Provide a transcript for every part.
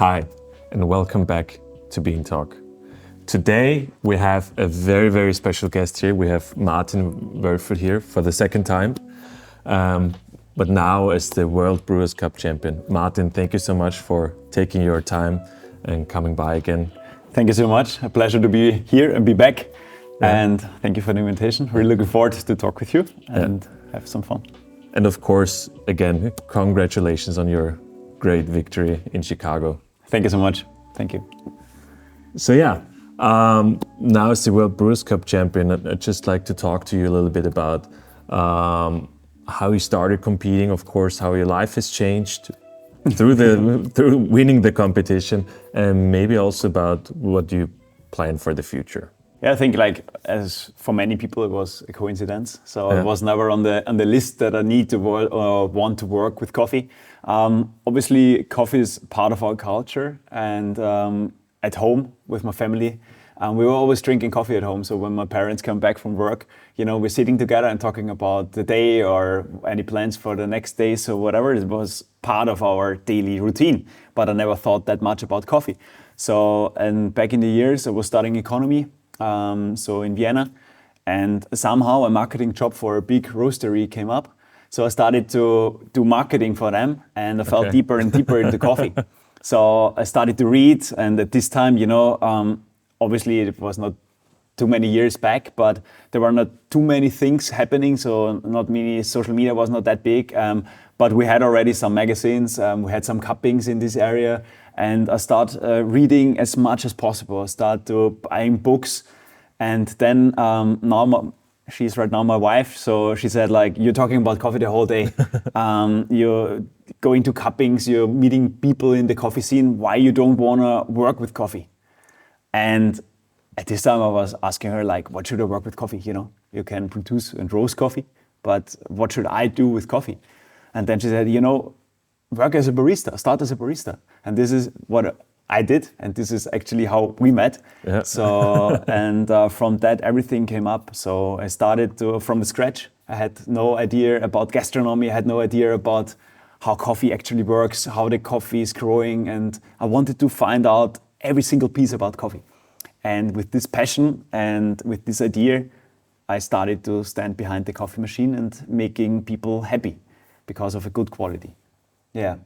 Hi, and welcome back to Bean Talk. Today we have a very, very special guest here. We have Martin Wölfl here for the second time, but now as the World Brewers Cup Champion. Martin, thank you so much for taking your time and coming by again. Thank you so much. A pleasure to be here and be back. Yeah. And thank you for the invitation. Really looking forward to talk with you and have some fun. And of course, again, congratulations on your great victory in Chicago. Thank you so much. Thank you. So now as the World Brewers Cup Champion, I'd just like to talk to you a little bit about how you started competing, of course, how your life has changed through winning the competition, and maybe also about what you plan for the future. Yeah, I think as for many people it was a coincidence. So it was never on the list that I need to want to work with coffee. Obviously, coffee is part of our culture, and at home with my family, we were always drinking coffee at home. So when my parents come back from work, we're sitting together and talking about the day or any plans for the next day. So whatever, it was part of our daily routine. But I never thought that much about coffee. So and back in the years, I was studying economy. So in Vienna, and somehow a marketing job for a big roastery came up. So I started to do marketing for them, and I fell deeper and deeper into coffee. So I started to read, and at this time, obviously it was not too many years back, but there were not too many things happening. So not many, social media was not that big, but we had already some magazines, we had some cuppings in this area. And I start reading as much as possible. I start to buying books, and then she's right now my wife. So she said, you're talking about coffee the whole day. You're going to cuppings, you're meeting people in the coffee scene. Why you don't want to work with coffee? And at this time I was asking her, what should I work with coffee? You can produce and roast coffee, but what should I do with coffee? And then she said, work as a barista, start as a barista. And this is what I did, and this is actually how we met. Yeah. So, and from that, everything came up. So I started from the scratch. I had no idea about gastronomy. I had no idea about how coffee actually works, how the coffee is growing. And I wanted to find out every single piece about coffee. And with this passion and with this idea, I started to stand behind the coffee machine and making people happy because of a good quality. Yeah.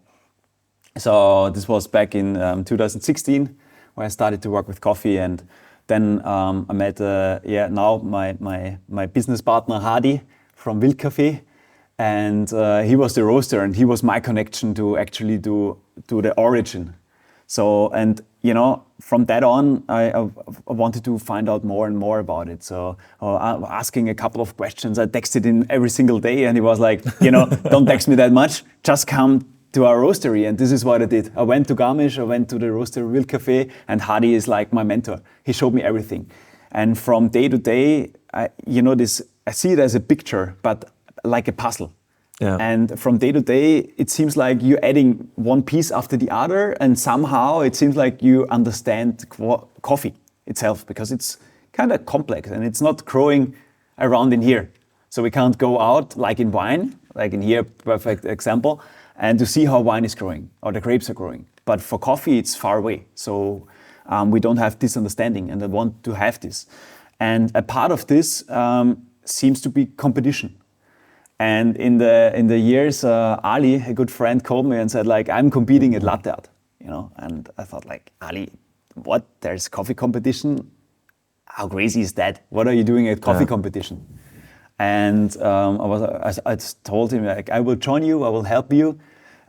So this was back in 2016 where I started to work with coffee, and then I met now my business partner Hadi from Wildkaffee, and he was the roaster, and he was my connection to actually to the origin. So from that on I wanted to find out more and more about it. So asking a couple of questions, I texted him every single day, and he was like, don't text me that much, just come to our roastery. And this is what I did. I went to Garmisch, I went to the roastery Wildkaffee, and Hadi is like my mentor. He showed me everything. And from day to day, I see it as a picture, but like a puzzle. Yeah. And from day to day, it seems like you're adding one piece after the other, and somehow it seems like you understand coffee itself, because it's kind of complex and it's not growing around in here. So we can't go out like in wine, like in here, perfect example, and to see how wine is growing or the grapes are growing. But for coffee, it's far away. So we don't have this understanding, and I want to have this. And a part of this seems to be competition. And in the years, Ali, a good friend, called me and said, I'm competing at latte art, And I thought, Ali, what? There's coffee competition? How crazy is that? What are you doing at coffee competition? And I told him, I will join you, I will help you.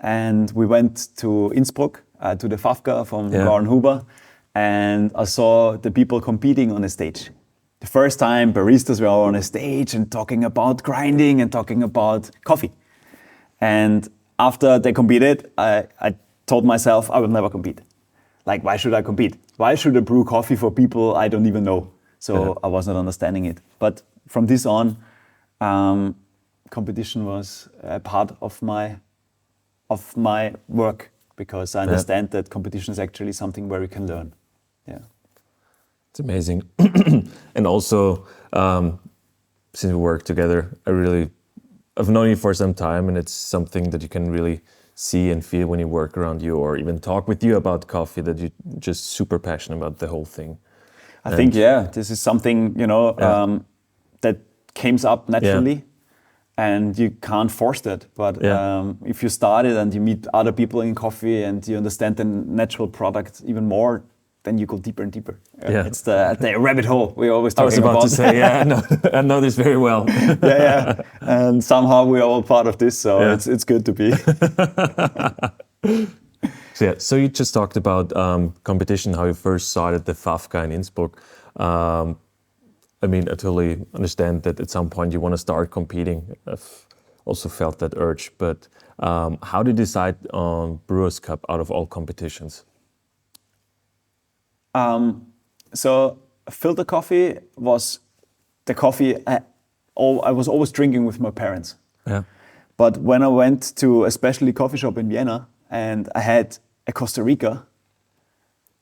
And we went to Innsbruck, to the Fafka from Warren Huber, and I saw the people competing on the stage. The first time baristas were on a stage and talking about grinding and talking about coffee. And after they competed, I told myself I will never compete. Why should I compete? Why should I brew coffee for people I don't even know? So I was not understanding it. But from this on, competition was a part of my work, because I understand that competition is actually something where we can learn. Yeah. It's amazing. And also, since we work together, I've known you for some time, and it's something that you can really see and feel when you work around you or even talk with you about coffee, that you're just super passionate about the whole thing. I think, this is something, that came up naturally, and you can't force that. But if you start it and you meet other people in coffee and you understand the natural product even more, then you go deeper and deeper. It's the rabbit hole we always talking about. I was about to say, I know this very well. And somehow we are all part of this, so it's good to be. So you just talked about competition, how you first started the FAFCA in Innsbruck. I mean, I totally understand that at some point you want to start competing. I've also felt that urge. But how did you decide on Brewers Cup out of all competitions? So filter coffee was the coffee I was always drinking with my parents. But when I went to a specialty coffee shop in Vienna and I had a Costa Rica,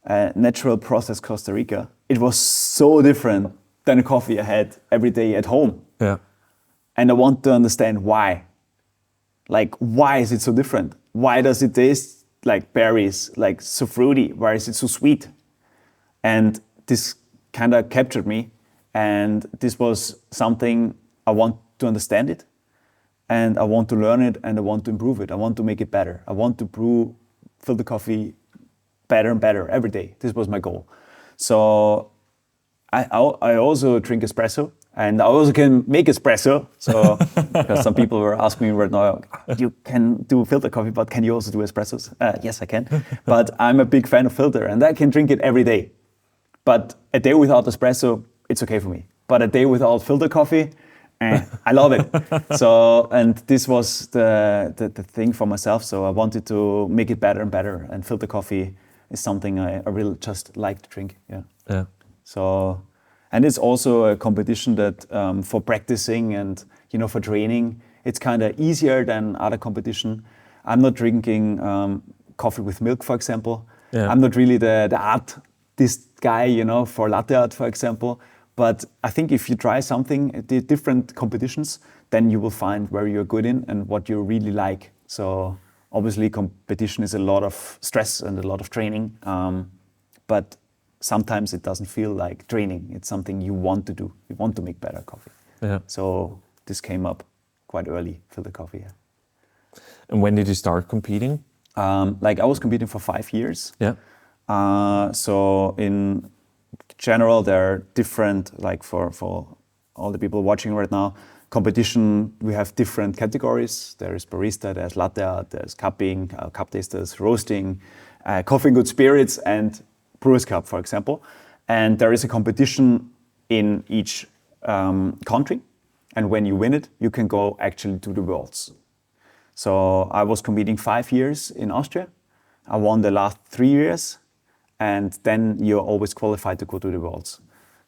a natural processed Costa Rica, it was so different than the coffee I had every day at home. And I want to understand why. Like, why is it so different? Why does it taste like berries, like so fruity? Why is it so sweet? And this kind of captured me. And this was something I want to understand it. And I want to learn it and I want to improve it. I want to make it better. I want to brew filter coffee better and better every day. This was my goal. So I also drink espresso, and I also can make espresso. So because some people were asking me right now, you can do filter coffee, but can you also do espressos? Yes, I can. But I'm a big fan of filter, and I can drink it every day. But a day without espresso, it's okay for me. But a day without filter coffee, I love it. So, and this was the thing for myself. So I wanted to make it better and better. And filter coffee is something I really just like to drink. So, and it's also a competition that for practicing and for training, it's kind of easier than other competition. I'm not drinking coffee with milk, for example. I'm not really the artist guy, for latte art, for example. But I think if you try something, the different competitions, then you will find where you're good in and what you really like. So obviously competition is a lot of stress and a lot of training. But sometimes it doesn't feel like training. It's something you want to do. You want to make better coffee. So this came up quite early, filter coffee. And when did you start competing? I was competing for 5 years. So in general, there are different, for all the people watching right now, competition, we have different categories. There is barista, there's latte art, there's cupping, cup tasters, roasting, coffee and good spirits, and Brewers Cup, for example. And there is a competition in each country. And when you win it, you can go actually to the Worlds. So I was competing 5 years in Austria. I won the last 3 years. And then you're always qualified to go to the Worlds.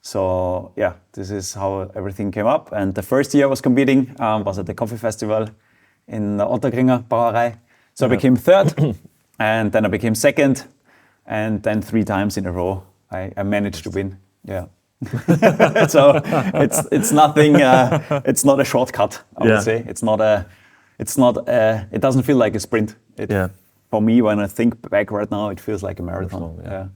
So this is how everything came up. And the first year I was competing was at the coffee festival in the Otterkringer Brauerei. So I became third, and then I became second, and then 3 times in a row I managed to win. So it's nothing. It's not a shortcut. I would say it doesn't feel like a sprint. For me, when I think back right now, it feels like a marathon.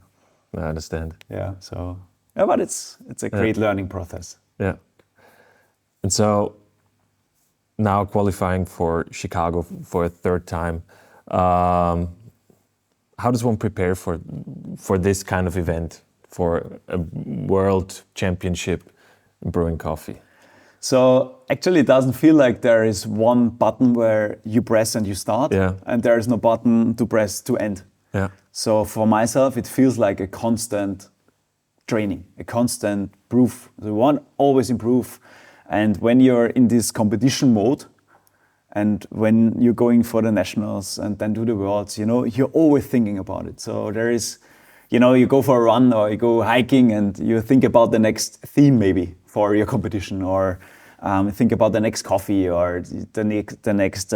I understand. So but it's a great learning process. And so now qualifying for Chicago for a 3rd time, how does one prepare for this kind of event, for a world championship in brewing coffee? So actually it doesn't feel like there is one button where you press and you start, and there is no button to press to end. So for myself, it feels like a constant training, a constant proof. You want always improve. And when you're in this competition mode, and when you're going for the nationals and then to the worlds, you're always thinking about it. So there is, you go for a run or you go hiking and you think about the next theme maybe for your competition, or think about the next coffee or the next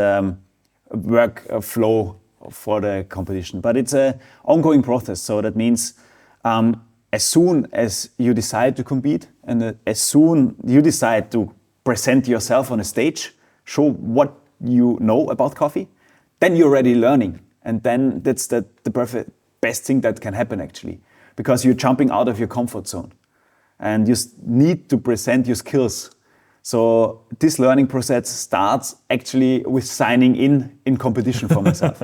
work flow for the competition. But it's an ongoing process. So that means as soon as you decide to compete and as soon you decide to present yourself on a stage, show what you know about coffee, then you're already learning. And then that's the perfect best thing that can happen actually, because you're jumping out of your comfort zone and you need to present your skills. So this learning process starts actually with signing in competition for myself.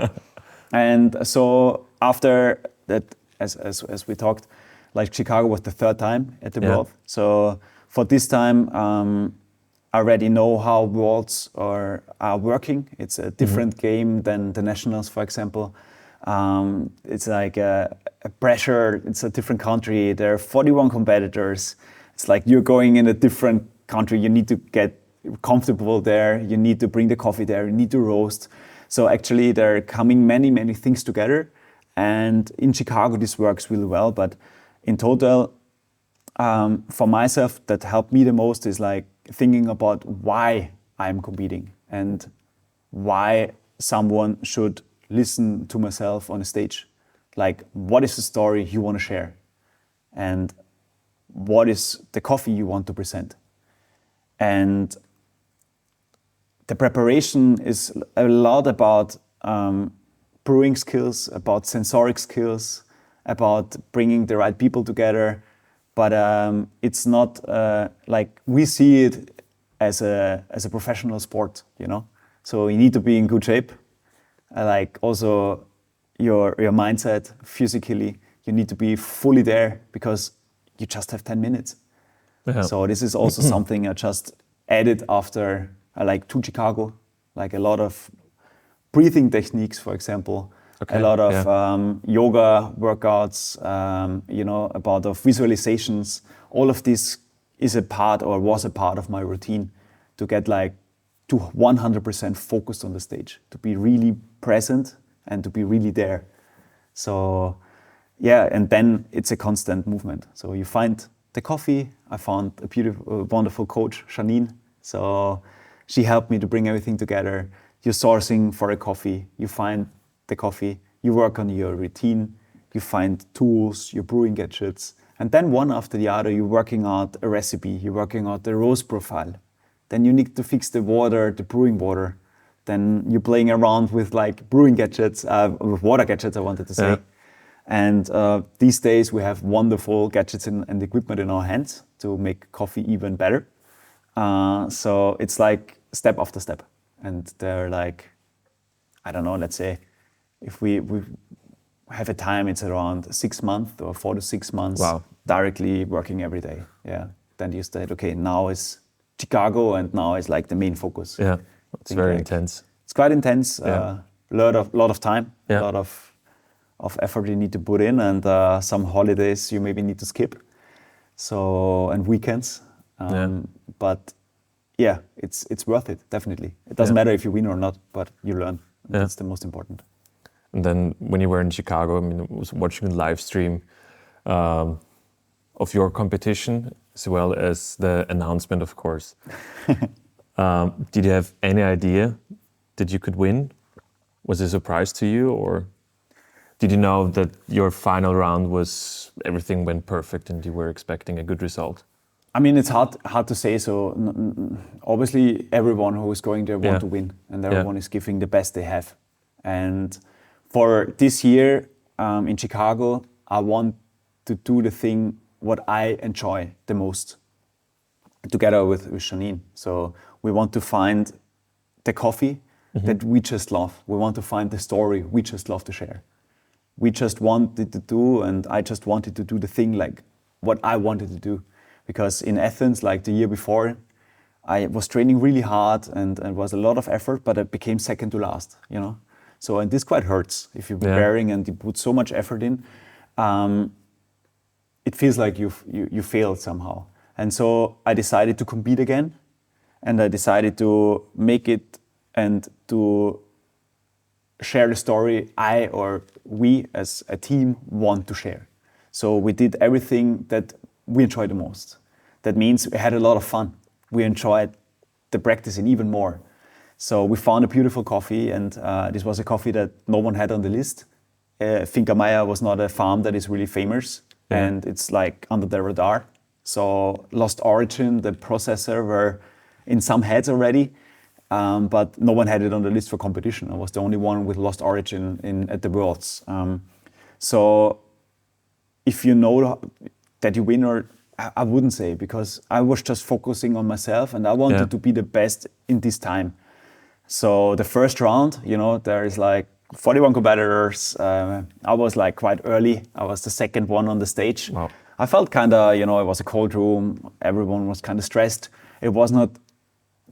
And so after that, as we talked, like Chicago was the third time at the World. So for this time, I already know how Worlds are working. It's a different game than the Nationals, for example. It's like a pressure, it's a different country. There are 41 competitors. It's like you're going in a different country. You need to get comfortable there. You need to bring the coffee there. You need to roast. So actually there are coming many, many things together. And in Chicago, this works really well. But in total, for myself, that helped me the most is like thinking about why I'm competing and why someone should listen to myself on a stage. Like, what is the story you want to share? And what is the coffee you want to present? And the preparation is a lot about brewing skills, about sensoric skills, about bringing the right people together. But it's not like we see it as a professional sport, you know? So you need to be in good shape. Like also your mindset, physically, you need to be fully there because you just have 10 minutes. Yeah. So this is also something I just added after I like to Chicago, like a lot of breathing techniques, for example, a lot of yoga workouts, you know, about of visualizations. All of this is a part or was a part of my routine to get like to 100% focused on the stage, to be really present and to be really there. So yeah, and then it's a constant movement. So you find the coffee. I found a beautiful, wonderful coach, Janine. So she helped me to bring everything together. You're sourcing for a coffee, you find the coffee, you work on your routine, you find tools, your brewing gadgets, and then one after the other, you're working out a recipe, you're working out the roast profile. Then you need to fix the water, the brewing water. Then you're playing around with like brewing gadgets, with water gadgets, I wanted to say. Yeah. And these days we have wonderful gadgets and equipment in our hands to make coffee even better. So it's like step after step. And they're like, I don't know, let's say, if we have a time, it's around 6 months or 4 to 6 months. Wow. Directly working every day. Yeah. Then you said, okay, now is Chicago and now is like the main focus. Yeah, it's very intense. It's quite intense. Yeah. Lot of time, a lot of effort you need to put in, and some holidays you maybe need to skip. So, and weekends. But yeah, it's worth it, definitely. It doesn't matter if you win or not, but you learn. That's the most important. And then when you were in Chicago, I mean, I was watching a live stream of your competition, as well as the announcement, of course. Did you have any idea that you could win? Was it a surprise to you, or did you know that your final round was everything went perfect and you were expecting a good result? I mean, it's hard to say. So obviously, everyone who is going there wants to win, and everyone is giving the best they have. And for this year in Chicago, I want to do the thing what I enjoy the most, together with Janine. So we want to find the coffee that we just love. We want to find the story we just love to share. We just wanted to do, and I just wanted to do the thing like what I wanted to do. Because in Athens, like the year before, I was training really hard and it was a lot of effort, but I became second to last, you know? So, and this quite hurts if you're preparing and you put so much effort in. It feels like you failed somehow. And so I decided to compete again, and I decided to make it and to share the story I or we as a team want to share. So we did everything that we enjoyed the most. That means we had a lot of fun. We enjoyed the practicing even more. So we found a beautiful coffee, and this was a coffee that no one had on the list. Finca Maya was not a farm that is really famous, and it's like under the radar. So Lost Origin, the processor, were in some heads already, but no one had it on the list for competition. I was the only one with lost origin at the Worlds. So if you know that you win, or I wouldn't say, because I was just focusing on myself and I wanted to be the best in this time. So the first round, there is like 41 competitors. I was like quite early. I was the second one on the stage. Wow. I felt kind of, it was a cold room. Everyone was kind of stressed. It was not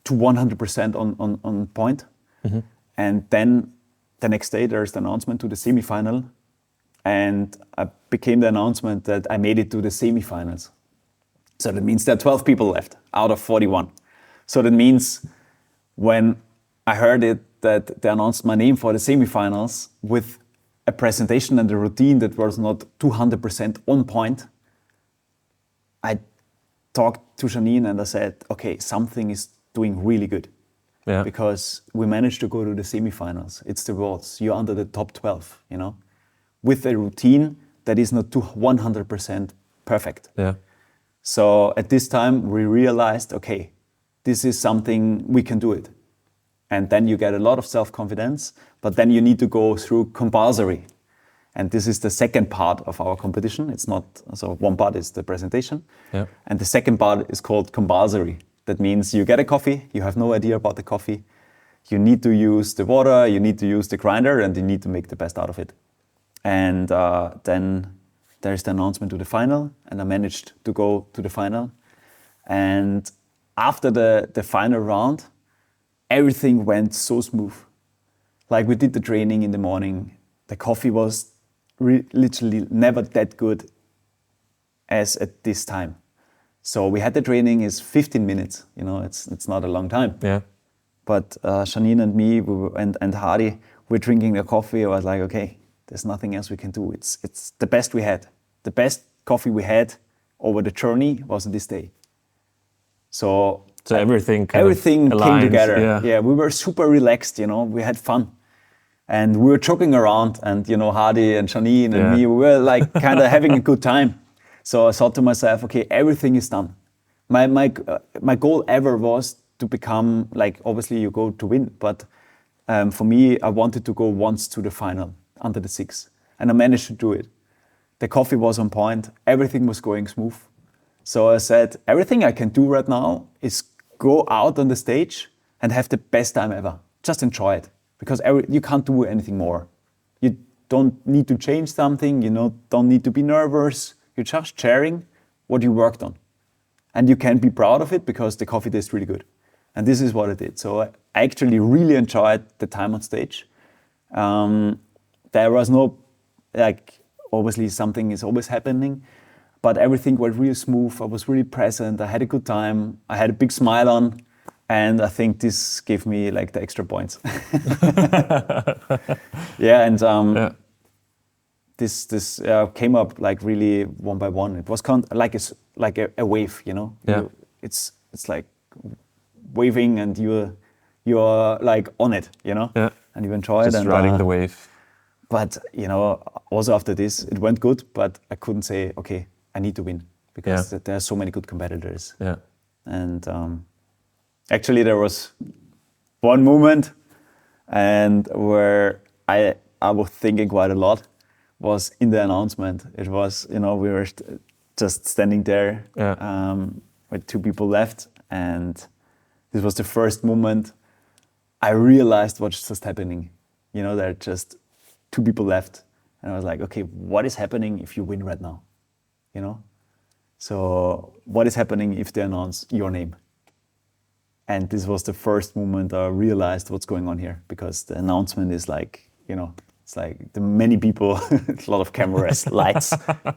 to 100% on point. Mm-hmm. And then the next day there's the announcement to the semi-final. And I became the announcement that I made it to the semi-finals. So that means there are 12 people left out of 41. So that means when I heard it, that they announced my name for the semi-finals with a presentation and a routine that was not 200% on point, I talked to Janine and I said, okay, something is doing really good. Yeah. Because we managed to go to the semi-finals. It's the Worlds. You're under the top 12, with a routine that is not to 100% perfect. Yeah. So at this time, we realized, okay, this is something, we can do it. And then you get a lot of self-confidence, but then you need to go through compulsory. And this is the second part of our competition. It's not, so one part is the presentation. Yeah. And the second part is called compulsory. That means you get a coffee, you have no idea about the coffee. You need to use the water, you need to use the grinder, and you need to make the best out of it. And then there's the announcement to the final, and I managed to go to the final. And after the final round, everything went so smooth. Like we did the training in the morning. The coffee was literally never that good as at this time. So we had the training is 15 minutes. It's not a long time. Yeah. But Janine and me and Hardy, we're drinking the coffee. I was like, okay, there's nothing else we can do. It's the best we had. The best coffee we had over the journey was on this day. So everything came together. Yeah, we were super relaxed, we had fun. And we were joking around and, Hardy and Janine and me, we were like kind of having a good time. So I thought to myself, okay, everything is done. My goal ever was to become, like, obviously you go to win, but for me, I wanted to go once to the final under the 6. And I managed to do it. The coffee was on point, everything was going smooth. So I said, everything I can do right now is go out on the stage and have the best time ever. Just enjoy it, because you can't do anything more. You don't need to change something, don't need to be nervous. You're just sharing what you worked on. And you can be proud of it because the coffee tastes really good. And this is what I did. So I actually really enjoyed the time on stage. There was no, obviously something is always happening, but everything went really smooth. I was really present. I had a good time. I had a big smile on. And I think this gave me the extra points. This came up really one by one. It was kind of like a wave, Yeah. It's like waving and you're like on it, Yeah. And you enjoy it. Just riding the wave. But, also after this, it went good, but I couldn't say, okay, I need to win because there are so many good competitors. Yeah. And actually there was one moment and where I was thinking quite a lot was in the announcement. It was, we were just standing there with 2 people left, and this was the first moment I realized what's just happening. There are just 2 people left, and I was like, okay, what is happening if you win right now? So what is happening if they announce your name? And this was the first moment I realized what's going on here, because the announcement is like, it's like the many people, a lot of cameras, lights,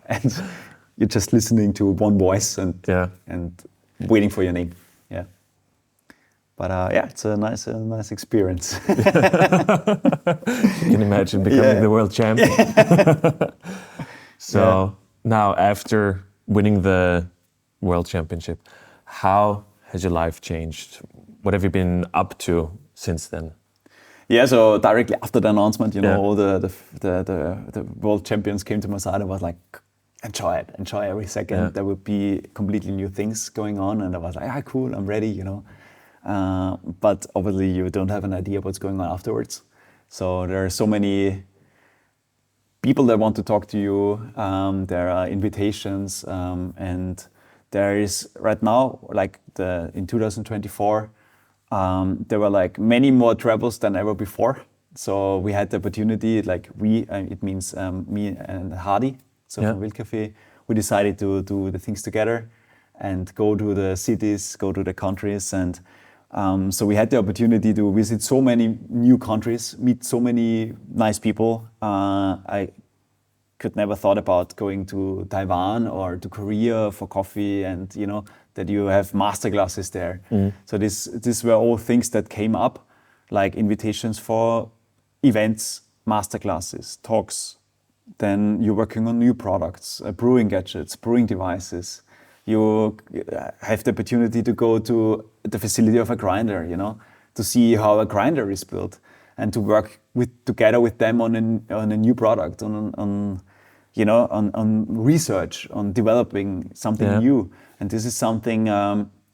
and you're just listening to one voice and waiting for your name. Yeah. But it's a nice experience. You can imagine becoming the world champion. So now, after winning the world championship, how has your life changed? What have you been up to since then? Yeah, so directly after the announcement, all the world champions came to my side. I was like, enjoy it, enjoy every second. Yeah. There would be completely new things going on, and I was like, cool, I'm ready. but obviously you don't have an idea what's going on afterwards. So there are so many people that want to talk to you. There are invitations, and there is right now, like in 2024, there were like many more travels than ever before. So we had the opportunity, like it means me and Hardy, so from Wildkaffee, we decided to do the things together and go to the cities, go to the countries. And so we had the opportunity to visit so many new countries, meet so many nice people. I could never thought about going to Taiwan or to Korea for coffee, and that you have masterclasses there. So these were all things that came up, like invitations for events, masterclasses, talks. Then you're working on new products, brewing gadgets, brewing devices. You have the opportunity to go to the facility of a grinder, to see how a grinder is built, and to work together with them on a new product, on research, on developing something new. And this is something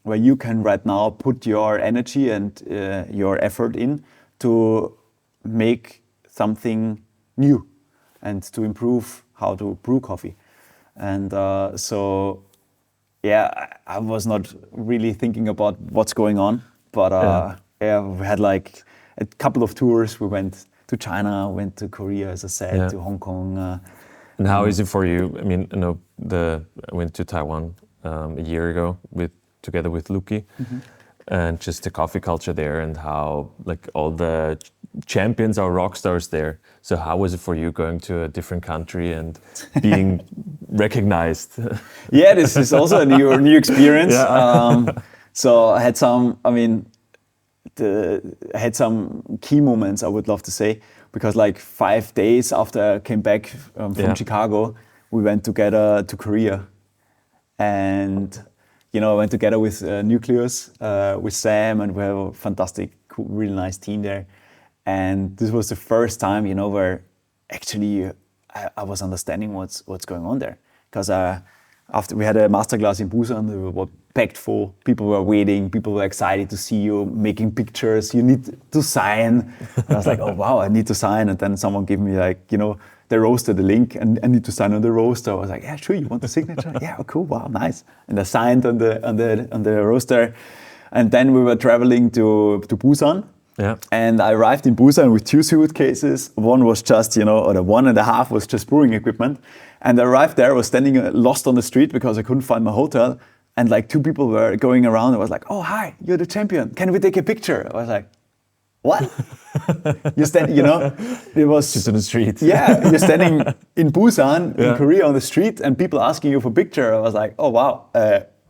where you can right now put your energy and your effort in to make something new and to improve how to brew coffee. And so I was not really thinking about what's going on, but we had like a couple of tours. We went to China, went to Korea, as I said, to Hong Kong. And how is it for you? I mean, I went to Taiwan a year ago together with Luki, and just the coffee culture there, and how like all the champions are rock stars there. So how was it for you going to a different country and being recognized? Yeah, this is also a new experience. So I had some key moments, I would love to say, because like 5 days after I came back from Chicago, we went together to Korea. And I went together with Nucleus, with Sam, and we have a fantastic, cool, really nice team there. And this was the first time, where actually I was understanding what's going on there. Because after we had a masterclass in Busan, we were packed full. People were waiting. People were excited to see you, making pictures. You need to sign. And I was like, oh wow, I need to sign. And then someone gave me like, the roaster, the link, and I need to sign on the roaster. I was like, yeah, sure, you want the signature? Yeah, cool, wow, nice. And I signed on the roaster. And then we were traveling to Busan. Yeah. And I arrived in Busan with 2 suitcases. One was just, or the 1.5 was just brewing equipment. And I arrived there, I was standing lost on the street because I couldn't find my hotel. And like 2 people were going around. I was like, oh, hi, you're the champion. Can we take a picture? I was like, what? You're standing, it was just on the street. Yeah, you're standing in Busan, in Korea on the street, and people asking you for a picture. I was like, oh, wow.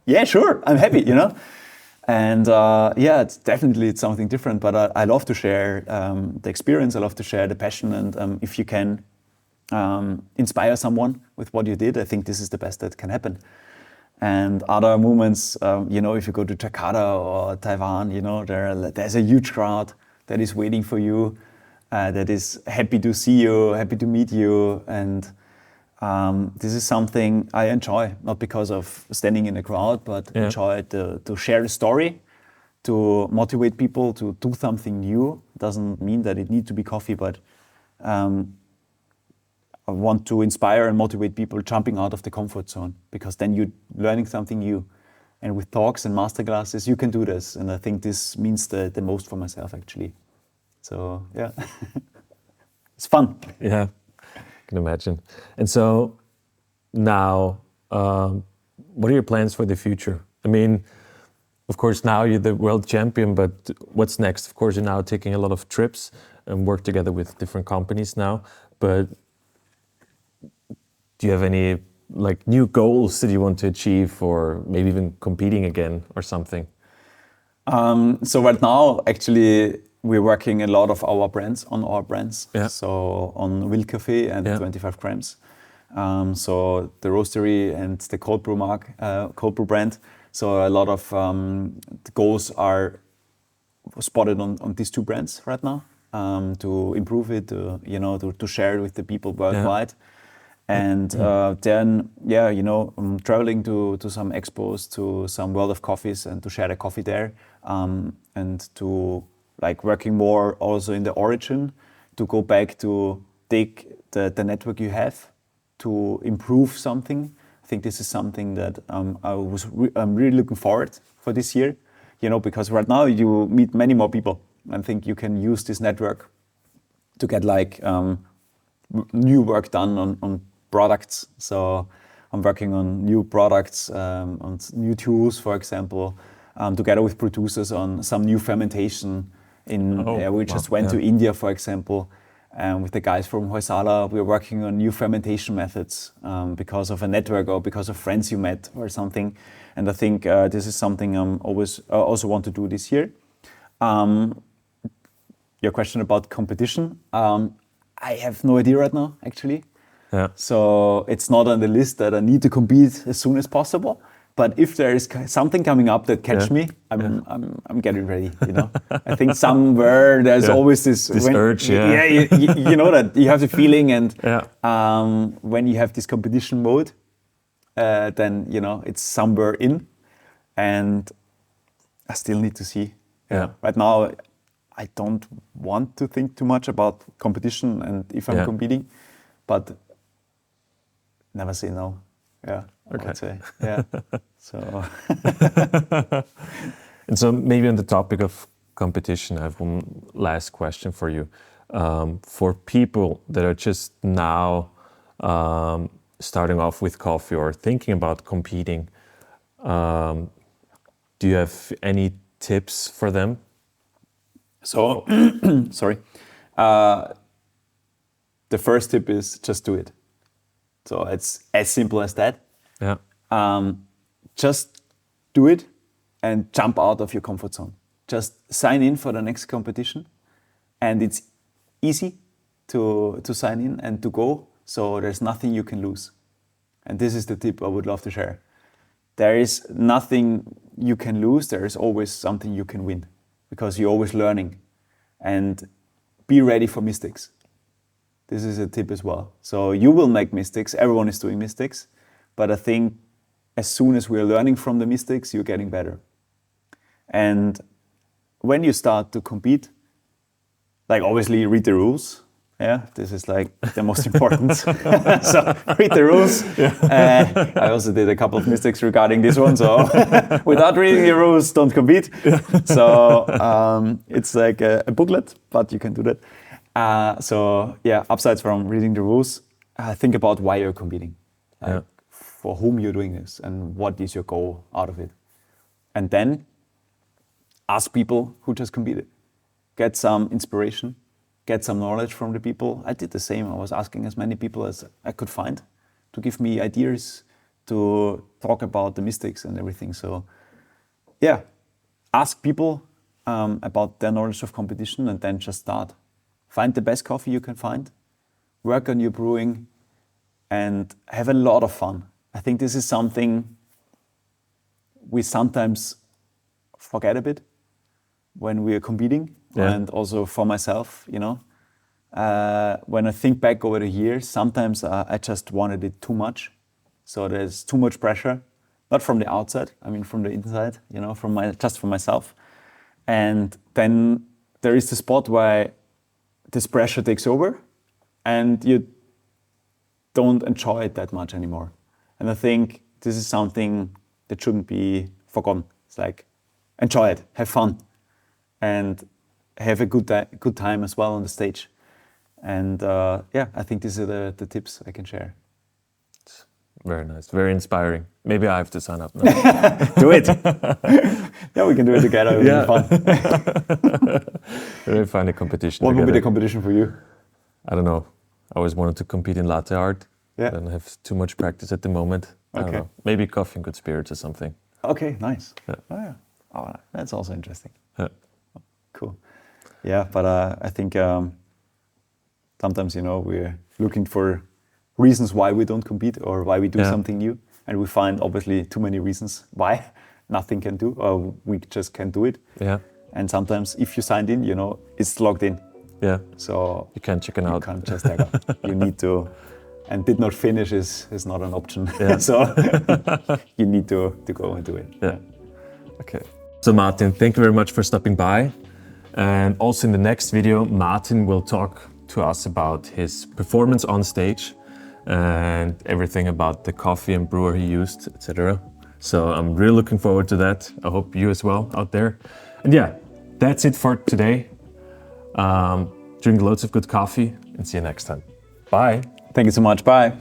Yeah, sure, I'm happy, And it's something different, but I love to share the experience. I love to share the passion. And if you can inspire someone with what you did, I think this is the best that can happen. And other moments, if you go to Jakarta or Taiwan, there's a huge crowd that is waiting for you, that is happy to see you, happy to meet you. And this is something I enjoy, not because of standing in a crowd, but enjoy to share a story, to motivate people to do something new. Doesn't mean that it needs to be coffee, but I want to inspire and motivate people jumping out of the comfort zone, because then you're learning something new. And with talks and masterclasses, you can do this. And I think this means the most for myself, actually. So, yeah, it's fun. Yeah, I can imagine. And so now, what are your plans for the future? I mean, of course, now you're the world champion, but what's next? Of course, you're now taking a lot of trips and work together with different companies now. But do you have any new goals that you want to achieve, or maybe even competing again or something? So right now, actually, we're working a lot of our brands. Yeah. So on Wildkaffee and 25 grams. So the roastery and the cold brew brand. So a lot of the goals are spotted on these 2 brands right now, to improve it, to share it with the people worldwide. And then, I'm traveling to some expos, to some World of Coffees, and to share the coffee there, and to like working more also in the origin, to go back to take the network you have to improve something. I think this is something that I'm really looking forward for this year, because right now you meet many more people. I think you can use this network to get like new work done on products. So I'm working on new products, on new tools, for example, together with producers on some new fermentation. We just went to India, for example, with the guys from Hoysala. We're working on new fermentation methods because of a network or because of friends you met or something. And I think this is something I'm always also want to do this year. Your question about competition, I have no idea right now, actually. Yeah. So it's not on the list that I need to compete as soon as possible. But if there is something coming up that catch me, I'm getting ready. I think somewhere there's always this urge. You know that you have the feeling, and when you have this competition mode, then it's somewhere in, and I still need to see. Yeah. Right now, I don't want to think too much about competition and if I'm competing, but never say no. Yeah, okay. I would say. Yeah. So. And so maybe on the topic of competition, I have one last question for you. For people that are just now starting off with coffee or thinking about competing, do you have any tips for them? So, sorry. The first tip is just do it. So it's as simple as that. Yeah. Just do it and jump out of your comfort zone. Just sign in for the next competition, and it's easy to sign in and to go. So there's nothing you can lose. And this is the tip I would love to share. There is nothing you can lose. There is always something you can win, because you're always learning. And be ready for mistakes. This is a tip as well. So you will make mistakes. Everyone is doing mistakes. But I think as soon as we're learning from the mistakes, you're getting better. And when you start to compete, like obviously read the rules. Yeah, this is like the most important. So read the rules. Yeah. I also did a couple of mistakes regarding this one. So without reading the rules, don't compete. So it's like a booklet, but you can do that. Upsides from reading the rules, think about why you're competing. For whom you're doing this and what is your goal out of it. And then ask people who just competed. Get some inspiration. Get some knowledge from the people. I did the same. I was asking as many people as I could find to give me ideas, to talk about the mistakes and everything. So yeah, ask people about their knowledge of competition, and then just start. Find the best coffee you can find, work on your brewing, and have a lot of fun. I think this is something we sometimes forget a bit when we are competing. Yeah. And also for myself, when I think back over the years, sometimes I just wanted it too much. So there's too much pressure, not from the outside, I mean from the inside, just for myself. And then there is the spot where this pressure takes over and you don't enjoy it that much anymore. And I think this is something that shouldn't be forgotten. It's like, enjoy it, have fun, and have a good time as well on the stage. And I think these are the tips I can share. Very nice, very inspiring. Maybe I have to sign up now. Do it. Yeah, we can do it together. It'll be fun. We'll find a competition What together. would be the competition for you? I don't know. I always wanted to compete in latte art. Yeah. I don't have too much practice at the moment. I don't know. Maybe coffee and good spirits or something. Okay, nice. Yeah. Oh, yeah. Oh, that's also interesting. Yeah. Cool. Yeah, but I think sometimes, we're looking for reasons why we don't compete or why we do something new. And we find obviously too many reasons why nothing can do, or we just can't do it. Yeah. And sometimes if you signed in, it's logged in. Yeah. So you can't check it out. You can't just check out. You need to and did not finish is not an option. Yeah. So you need to go and do it. Yeah. Okay. So Martin, thank you very much for stopping by. And also in the next video, Martin will talk to us about his performance on stage and everything about the coffee and brewer he used, etc. So I'm really looking forward to that. I hope you as well out there. And yeah, that's it for today. Drink loads of good coffee and see you next time. Bye. Thank you so much. Bye.